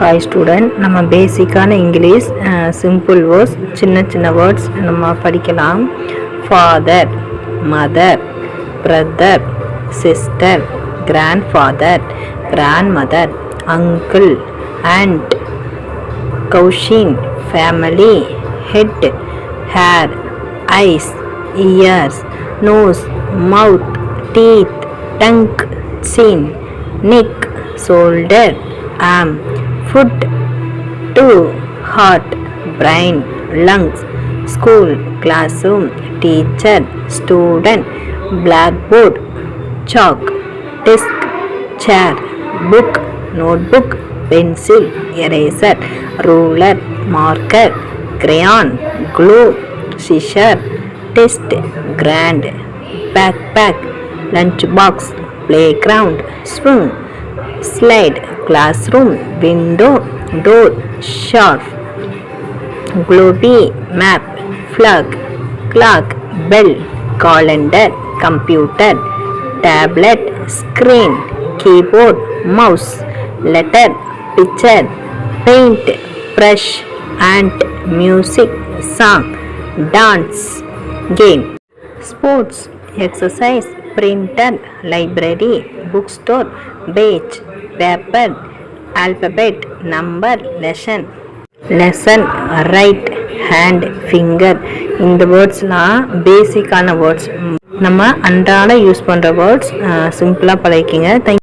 Hi student, நம்ம பேசிக்கான English simple words, சின்ன சின்ன வேர்ட்ஸ் நம்ம படிக்கலாம். Father, mother, brother, sister, grandfather, grandmother, uncle, aunt, cousin, family, head, hair, eyes, ears, nose, mouth, teeth, tongue, chin, neck, shoulder, arm, foot, toe, heart, brain, lungs, school, classroom, teacher, student, blackboard, chalk, desk, chair, book, notebook, pencil, eraser, ruler, marker, crayon, glue, scissor, test, grand, backpack, lunch box, playground, swing, slide, classroom, window, door, shelf, globe, map, flag, clock, bell, calendar, computer, tablet, screen, keyboard, mouse, letter, picture, paint, brush, ant, music, song, dance, game, sports, exercise, printer, library, bookstore, page, paper, alphabet, number, lesson, right, hand, finger. இந்த வேர்ட்ஸ்லாம் பேசிக்கான words. நம்ம அன்றாட use பண்ணுற words. சிம்பிளாக பழகிக்கிங்க.